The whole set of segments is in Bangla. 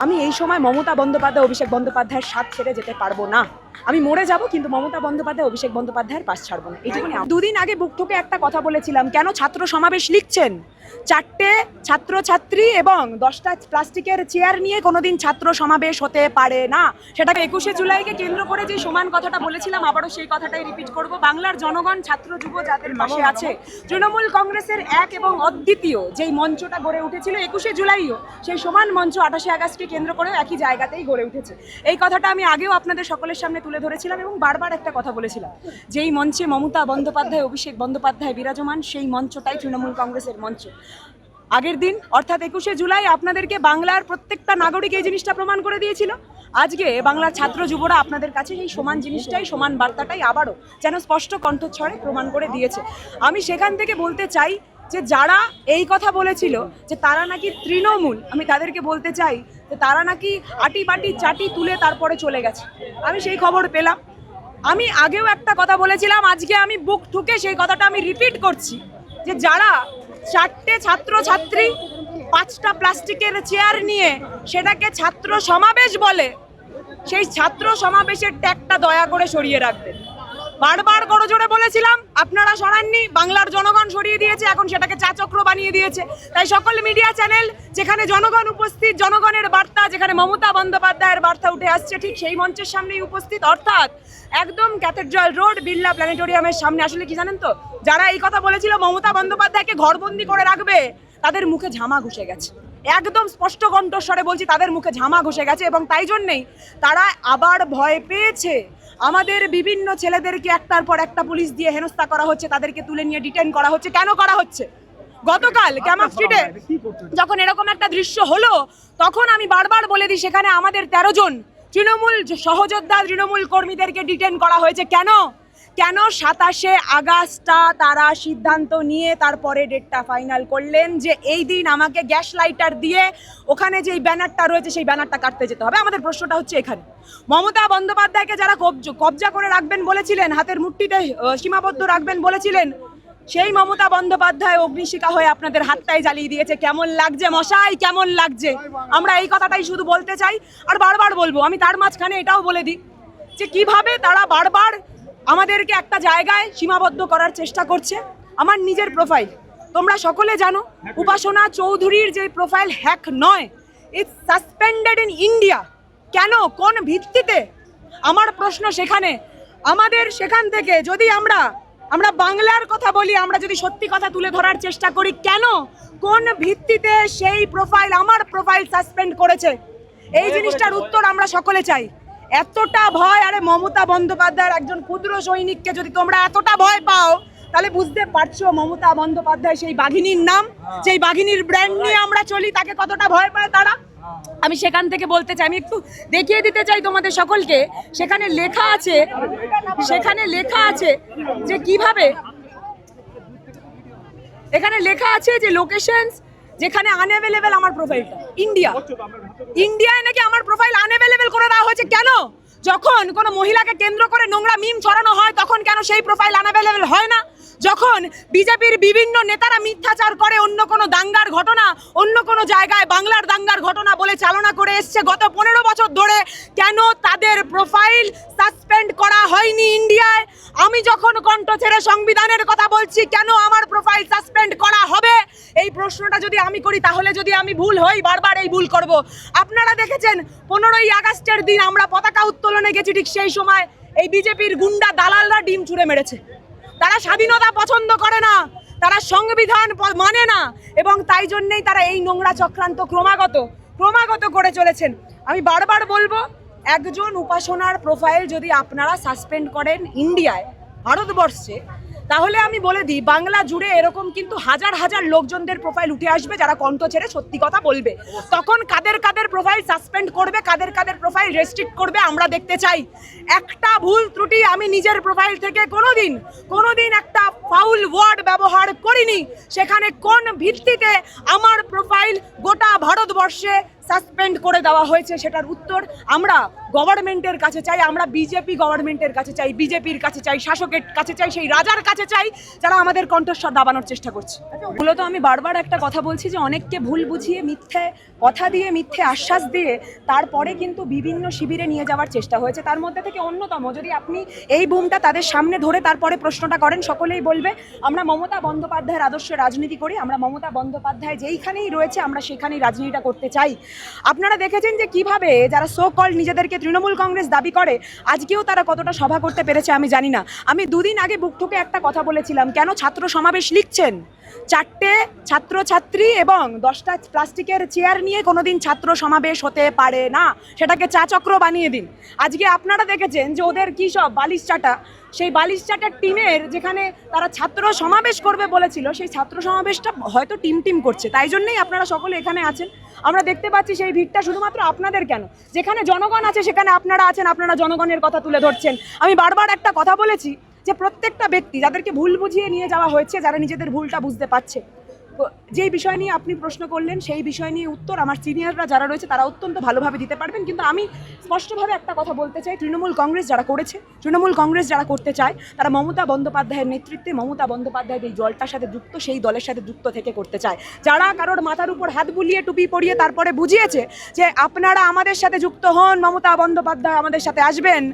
আমি এই সময় মমতা বন্দ্যোপাধ্যায় অভিষেক বন্দ্যোপাধ্যায়ের সাথ ছেড়ে যেতে পারবো না। আমি মরে যাব কিন্তু মমতা বন্দ্যোপাধ্যায় অভিষেক বন্দ্যোপাধ্যায়ের পাশ ছাড়বো না। এইটুকুনি। দুদিন আগে বুক ঠুকে একটা কথা বলেছিলাম, কেন ছাত্র সমাবেশ লিখছেন? 4টে ছাত্রছাত্রী এবং 10টা প্লাস্টিকের চেয়ার নিয়ে কোনোদিন ছাত্র সমাবেশ হতে পারে না। সেটা 21শে জুলাইকে কেন্দ্র করে যে সমান কথাটা বলেছিলাম, আবারও সেই কথাটাই রিপিট করব। বাংলার জনগণ ছাত্র যুব যাদের পাশে আছে, তৃণমূল কংগ্রেসের এক এবং অদ্বিতীয় যেই মঞ্চটা গড়ে উঠেছিল 21শে জুলাইও, সেই সমান মঞ্চ 28শে আগস্টকে কেন্দ্র করেও একই জায়গাতেই গড়ে উঠেছে। এই কথাটা আমি আগেও আপনাদের সকলের সামনে তুলে ধরেছিলাম এবং বারবার একটা কথা বলেছিলাম, যেই মঞ্চে মমতা বন্দ্যোপাধ্যায় অভিষেক বন্দ্যোপাধ্যায় বিরাজমান, সেই মঞ্চটাই তৃণমূল কংগ্রেসের মঞ্চ। আগের দিন অর্থাৎ 21শে জুলাই আপনাদেরকে বাংলার প্রত্যেকটা নাগরিক এই জিনিসটা প্রমাণ করে দিয়েছিল। আজকে বাংলার ছাত্র যুবরা আপনাদের কাছে এই সমান জিনিসটাই, সমান বার্তাটাই আবারও যেন স্পষ্ট কণ্ঠস্বরে প্রমাণ করে দিয়েছে। আমি সেখান থেকে বলতে চাই যে যারা এই কথা বলেছিল যে তারা নাকি তৃণমূল, আমি তাদেরকে বলতে চাই যে তারা নাকি আটি বাটি চাটি তুলে তারপরে চলে গেছে। আমি সেই খবর পেলাম। আমি আগেও একটা কথা বলেছিলাম, আজকে আমি বুক ঠুকে সেই কথাটা আমি রিপিট করছি, যে যারা 4টে ছাত্রছাত্রী 5টা প্লাস্টিকের চেয়ার নিয়ে সেটাকে ছাত্র সমাবেশ বলে, সেই ছাত্র সমাবেশের ট্যাগটা দয়া করে সরিয়ে রাখবেন। বারবার করজোড়ে বলেছিলাম, আপনারা সরাননি, বাংলার জনগণ সরিয়ে দিয়েছে, এখন সেটাকে চাচক্র বানিয়ে দিয়েছে। তাই সকল মিডিয়া চ্যানেল যেখানে জনগণ উপস্থিত, জনগণের বার্তা, যেখানে মমতা বন্দ্যোপাধ্যায়ের বার্তা উঠে আসছে, ঠিক সেই মঞ্চের সামনেই উপস্থিত, অর্থাৎ একদম ক্যাথেড্রাল রোড বিড়লা প্ল্যানেটোরিয়ামের সামনে। আসলে কি জানেন তো, যারা এই কথা বলেছিল মমতা বন্দ্যোপাধ্যায়কে ঘরবন্দি করে রাখবে, তাদের মুখে ঝামা ঘুষে গেছে। একদম স্পষ্ট কণ্ঠস্বরে বলছি, তাদের মুখে ঝামা ঘষে গেছে এবং তাই জন্যেই তারা আবার ভয় পেয়েছে। আমাদের বিভিন্ন ছেলেদেরকে একটার পর একটা পুলিশ দিয়ে হেনস্থা করা হচ্ছে, তাদেরকে তুলে নিয়ে ডিটেইন করা হচ্ছে। কেন করা হচ্ছে? গতকাল ক্যামাক স্ট্রিটে যখন এরকম একটা দৃশ্য হলো, তখন আমি বারবার বলে দিই, সেখানে আমাদের 13 জন তৃণমূল সহযোদ্ধা, তৃণমূল কর্মীদেরকে ডিটেইন করা হয়েছে। কেন? 27শে আগস্টটা তারা সিদ্ধান্ত নিয়ে তারপরে ডেটটা ফাইনাল করলেন যে এই দিন আমাকে গ্যাস লাইটার দিয়ে ওখানে যেই ব্যানারটা রয়েছে সেই ব্যানারটা কাটতে যেতে হবে। আমাদের প্রশ্নটা হচ্ছে এখানে, মমতা বন্দ্যোপাধ্যায়কে যারা কবজা করে রাখবেন বলেছিলেন, হাতের মুঠিতে সীমাবদ্ধ রাখবেন বলেছিলেন, সেই মমতা বন্দ্যোপাধ্যায় অগ্নিশিখা হয়ে আপনাদের হাতটাই জ্বালিয়ে দিয়েছে। কেমন লাগছে মশাই, কেমন লাগছে? আমরা এই কথাটাই শুধু বলতে চাই আর বারবার বলবো। আমি তার মাঝখানে এটাও বলে দিই যে কিভাবে তারা বারবার আমাদেরকে একটা জায়গায় সীমাবদ্ধ করার চেষ্টা করছে। আমার নিজের প্রোফাইল তোমরা সকলে জানো, উপাসনা চৌধুরীর যে প্রোফাইল হ্যাক নয়, ইটস সাসপেন্ডেড ইন ইন্ডিয়া। কেন? কোন ভিত্তিতে? আমার প্রশ্ন সেখানে। আমাদের সেখান থেকে যদি আমরা বাংলার কথা বলি, আমরা যদি সত্যি কথা তুলে ধরার চেষ্টা করি, কেন, কোন ভিত্তিতে সেই প্রোফাইল, আমার প্রোফাইল সাসপেন্ড করেছে, এই জিনিসটার উত্তর আমরা সকলে চাই। এতটা ভয়, আরে মমতা বন্দ্যোপাধ্যায়ের একজন ক্ষুদ্র সৈনিককে যদি তোমরা এতটা ভয় পাও, তাহলে বুঝতে পারছো মমতা বন্দ্যোপাধ্যায় সেই বাঘিনীর নাম, যেই বাঘিনীর ব্র্যান্ড নিয়ে আমরা চলি, তাকে কতটা ভয় পায় তারা। আমি সেখান থেকে বলতে চাই, আমি একটু দেখিয়ে দিতে চাই তোমাদের সকলকে। সেখানে লেখা আছে যে কিভাবে, এখানে লেখা আছে যে লোকেশনস যেখানে আনঅ্যাভেলেবল আমার প্রোফাইলটা, ইন্ডিয়ায় নাকি আমার প্রোফাইল আনঅ্যাভেলেবল করে দেওয়া হয়েছে। কেন? যখন কোনো মহিলাকে কেন্দ্র করে নোংরা মিম ছড়ানো হয়, তখন কেন সেই প্রোফাইল আনঅ্যাভেলেবল হয় না? যখন বিজেপির বিভিন্ন নেতারা মিথ্যাচার করে অন্য কোনো দাঙ্গার ঘটনা, অন্য কোনো জায়গায় বাংলার দাঙ্গার ঘটনা বলে চালনা করে এসছে গত 15 বছর ধরে, কেন তাদের প্রোফাইল সাসপেন্ড করা হয়নি ইন্ডিয়ায়? আমি যখন কণ্ঠ ছেড়ে সংবিধানের কথা বলছি, কেন আমার প্রোফাইল সাসপেন্ড করা হবে? এই প্রশ্নটা যদি আমি করি, তাহলে যদি আমি ভুল হই, বারবার এই ভুল করব। আপনারা দেখেছেন 15ই আগস্টের দিন আমরা পতাকা উত্তোলনে গেছি, ঠিক সেই সময় এই বিজেপির গুন্ডা দালালরা ডিম ছুঁড়ে মেরেছে। তারা স্বাধীনতা পছন্দ করে না, তারা সংবিধান মানে না, এবং তাই জন্যেই তারা এই নোংরা চক্রান্ত ক্রমাগত করে চলেছেন। আমি বারবার বলবো, একজন উপাসনার প্রোফাইল যদি আপনারা সাসপেন্ড করেন ইন্ডিয়ায়, ভারতবর্ষে, তাহলে আমি বলে দিই, বাংলা জুড়ে এরকম কিন্তু হাজার হাজার লোকজনদের প্রোফাইল উঠে আসবে যারা কণ্ঠ ছেড়ে সত্যি কথা বলবে। তখন কাদের প্রোফাইল সাসপেন্ড করবে, কাদের প্রোফাইল রেস্ট্রিক্ট করবে, আমরা দেখতে চাই। একটা ভুল ত্রুটি আমি নিজের প্রোফাইল থেকে কোনোদিন একটা ফাউল ওয়ার্ড ব্যবহার করিনি। সেখানে কোন ভিত্তিতে আমার প্রোফাইল গোটা ভারতবর্ষে সাসপেন্ড করে দেওয়া হয়েছে সেটার উত্তর আমরা গভর্নমেন্টের কাছে চাই, আমরা বিজেপি গভর্নমেন্টের কাছে চাই, বিজেপির কাছে চাই, শাসকের কাছে চাই, সেই রাজার কাছে চাই যারা আমাদের কণ্ঠস্বর দাবানোর চেষ্টা করছে। মূলত আমি বারবার একটা কথা বলছি যে অনেককে ভুল বুঝিয়ে মিথ্যে কথা দিয়ে, মিথ্যে আশ্বাস দিয়ে তারপরে কিন্তু বিভিন্ন শিবিরে নিয়ে যাওয়ার চেষ্টা হয়েছে। তার মধ্যে থেকে অন্যতম, যদি আপনি এই বুমটা তাদের সামনে ধরে তারপরে প্রশ্নটা করেন, সকলেই বলবে আমরা মমতা বন্দ্যোপাধ্যায়ের আদর্শে রাজনীতি করি, আমরা মমতা বন্দ্যোপাধ্যায় যেইখানেই রয়েছে আমরা সেখানেই রাজনীতিটা করতে চাই। আপনারা দেখেছেন যে কিভাবে যারা সো কল নিজেদেরকে তৃণমূল কংগ্রেস দাবি করে আজকেও তারা কতটা সভা করতে পেরেছে আমি জানি না। আমি দুদিন আগে বুক ঠুকে একটা কথা বলেছিলাম, কেন ছাত্র সমাবেশ লিখছেন? 4টে ছাত্রছাত্রী এবং 10টা প্লাস্টিকের চেয়ার নিয়ে কোনোদিন ছাত্র সমাবেশ হতে পারে না, সেটাকে চা চক্র বানিয়ে দিন। আজকে আপনারা দেখেছেন যে ওদের কী সব বালিশ চাটা, সেই বালিশ চাটার টিমের যেখানে তারা ছাত্র সমাবেশ করবে বলেছিল, সেই ছাত্র সমাবেশটা হয়তো টিম করছে, তাই জন্যই আপনারা সকলে এখানে আছেন। আমরা দেখতে পাচ্ছি সেই ভিড়টা শুধুমাত্র আপনাদের কেন, যেখানে জনগণ আছে সেখানে আপনারা আছেন, আপনারা জনগণের কথা তুলে ধরছেন। আমি বারবার একটা কথা বলেছি যে প্রত্যেকটা ব্যক্তি যাদেরকে ভুল বুঝিয়ে নিয়ে যাওয়া হয়েছে, যারা নিজেদের ভুলটা বুঝতে পারছে, যেই বিষয় নিয়ে আপনি প্রশ্ন করলেন সেই বিষয় নিয়ে উত্তর আমার সিনিয়ররা যারা রয়েছে তারা অত্যন্ত ভালোভাবে দিতে পারবেন। কিন্তু আমি স্পষ্টভাবে একটা কথা বলতে চাই, তৃণমূল কংগ্রেস যারা করেছে, তৃণমূল কংগ্রেস যারা করতে চায়, তারা মমতা বন্দ্যোপাধ্যায়ের নেতৃত্বে, মমতা বন্দ্যোপাধ্যায়ের এই দলটার সাথে যুক্ত, সেই দলের সাথে যুক্ত থেকে করতে চায়। যারা কারোর মাথার উপর হাত বুলিয়ে টুপি পরিয়ে তারপরে বুঝিয়েছে যে আপনারা আমাদের সাথে যুক্ত হন, মমতা বন্দ্যোপাধ্যায় আমাদের সাথে আসবেন,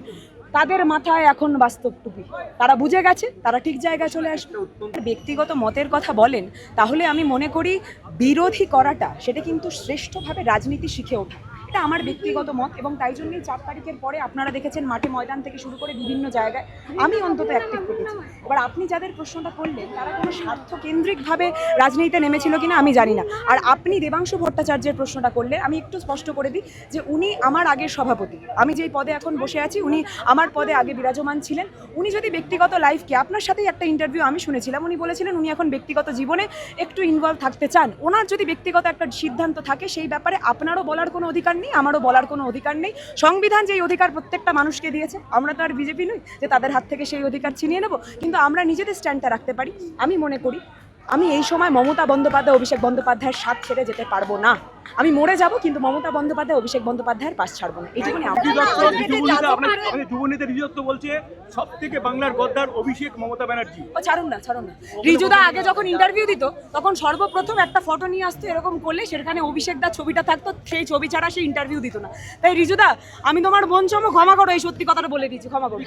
তাদের মাথায় এখন বাস্তব টুপি, তারা বুঝে গেছে, তারা ঠিক জায়গায় চলে আসবে। ব্যক্তিগত মতের কথা বলেন, তাহলে আমি মনে করি বিরোধী করাটা সেটা কিন্তু শ্রেষ্ঠভাবে রাজনীতি শিখে ওঠা, এটা আমার ব্যক্তিগত মত। এবং তাই জন্যই 4 তারিখের পরে আপনারা দেখেছেন মাঠে ময়দান থেকে শুরু করে বিভিন্ন জায়গায় আমি অন্তত অ্যাক্টিভ করেছি। এবার আপনি যাদের প্রশ্নটা করলেন তারা কোনো স্বার্থকেন্দ্রিকভাবে রাজনীতিতে নেমেছিল কিনা আমি জানি না। আর আপনি দেবাংশু ভট্টাচার্যের প্রশ্নটা করলে আমি একটু স্পষ্ট করে দিই যে উনি আমার আগের সভাপতি, আমি যেই পদে এখন বসে আছি উনি আমার পদে আগে বিরাজমান ছিলেন। উনি যদি ব্যক্তিগত লাইফকে, আপনার সাথেই একটা ইন্টারভিউ আমি শুনেছিলাম, উনি বলেছিলেন উনি এখন ব্যক্তিগত জীবনে একটু ইনভলভ থাকতে চান। ওনার যদি ব্যক্তিগত একটা সিদ্ধান্ত থাকে সেই ব্যাপারে আপনারও বলার কোনো অধিকার নেই, আমারও বলার কোনো অধিকার নেই। সংবিধান যেই অধিকার প্রত্যেকটা মানুষকে দিয়েছে, আমরা তো আর বিজেপি নই যে তাদের হাত থেকে সেই অধিকার ছিনিয়ে নেব, কিন্তু আমরা নিজেদের স্ট্যান্ডটা রাখতে পারি। আমি মনে করি আমি এই সময় মমতা বন্দ্যোপাধ্যায়, অভিষেক বন্দ্যোপাধ্যায়ের সাথ ছেড়ে যেতে পারবো না। আমি মরে যাব কিন্তু মমতা বন্দ্যোপাধ্যায়, অভিষেক বন্দ্যোপাধ্যায়ের পাশ ছাড়বো না, এইটুকুনি। যুবনেতা রিজত বলছে সব থেকে বাংলার গদ্দার অভিষেক মমতা ব্যানার্জি। ছাড়ুন না। রিজুদা আগে যখন ইন্টারভিউ দিত তখন সর্বপ্রথম একটা ফটো নিয়ে আসতো, এরকম করলে সেখানে অভিষেক দার ছবিটা থাকতো, সেই ছবি ছাড়া সে ইন্টারভিউ দিত না। তাই রিজুদা, আমি তোমার বোন ক্ষমা করো, এই সত্যি কথাটা বলে দিচ্ছি, ক্ষমা করো।